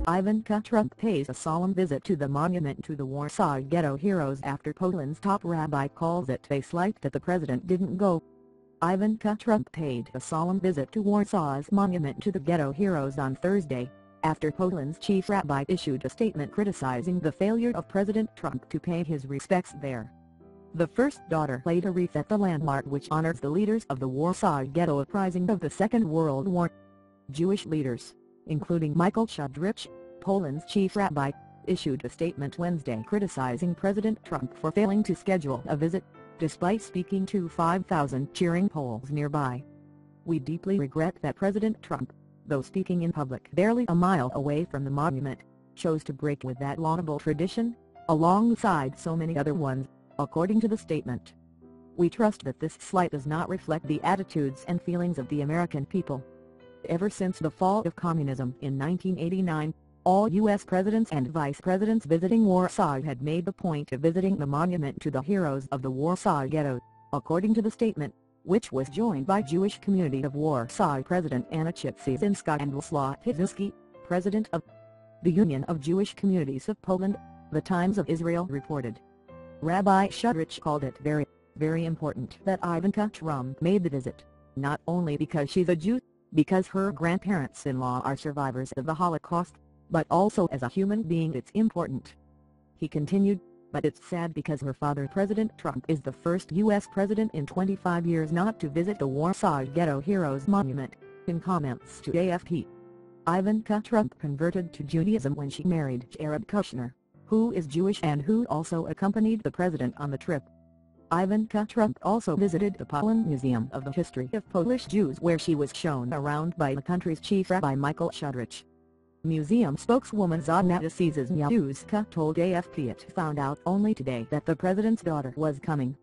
Ivanka Trump pays a solemn visit to the monument to the Warsaw Ghetto Heroes after Poland's top rabbi calls it a slight that the president didn't go. Ivanka Trump paid a solemn visit to Warsaw's monument to the Ghetto Heroes on Thursday, after Poland's chief rabbi issued a statement criticizing the failure of President Trump to pay his respects there. The first daughter laid a wreath at the landmark which honors the leaders of the Warsaw Ghetto Uprising of the Second World War. Jewish leaders, including Michael Schudrich, Poland's chief rabbi, issued a statement Wednesday criticizing President Trump for failing to schedule a visit, despite speaking to 5,000 cheering Poles nearby. "We deeply regret that President Trump, though speaking in public barely a mile away from the monument, chose to break with that laudable tradition, alongside so many other ones," according to the statement. "We trust that this slight does not reflect the attitudes and feelings of the American people. Ever since the fall of communism in 1989, all U.S. presidents and vice presidents visiting Warsaw had made the point of visiting the monument to the heroes of the Warsaw Ghetto," according to the statement, which was joined by Jewish Community of Warsaw President Anna Chipczynska and Laszlo Piłsudski, President of the Union of Jewish Communities of Poland, The Times of Israel reported. Rabbi Schudrich called it very important that Ivanka Trump made the visit, not only because she's a Jew, because her grandparents-in-law are survivors of the Holocaust, but also as a human being it's important. He continued, "But it's sad because her father President Trump is the first U.S. president in 25 years not to visit the Warsaw Ghetto Heroes Monument." In comments to AFP, Ivanka Trump converted to Judaism when she married Jared Kushner, who is Jewish and who also accompanied the president on the trip. Ivanka Trump also visited the Poland Museum of the History of Polish Jews where she was shown around by the country's chief rabbi Michael Schudrich. Museum spokeswoman Zagna Zizniewska told AFP it found out only today that the president's daughter was coming.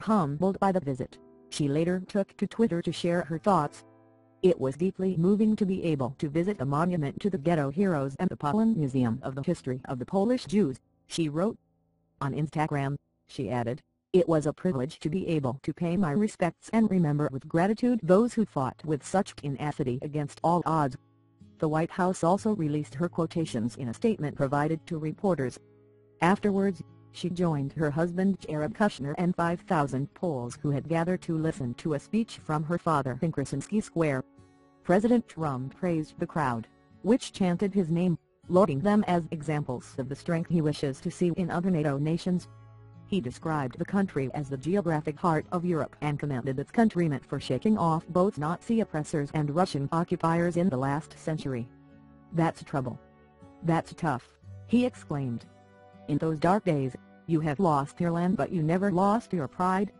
Humbled by the visit, she later took to Twitter to share her thoughts. "It was deeply moving to be able to visit the monument to the Ghetto Heroes and the Poland Museum of the History of the Polish Jews," she wrote. On Instagram, she added, "It was a privilege to be able to pay my respects and remember with gratitude those who fought with such tenacity against all odds." The White House also released her quotations in a statement provided to reporters. Afterwards, she joined her husband Jared Kushner and 5,000 Poles who had gathered to listen to a speech from her father in Krasinski Square. President Trump praised the crowd, which chanted his name, lauding them as examples of the strength he wishes to see in other NATO nations. He described the country as the geographic heart of Europe and commended its countrymen for shaking off both Nazi oppressors and Russian occupiers in the last century. "That's trouble. That's tough," he exclaimed. "In those dark days, you have lost your land but you never lost your pride."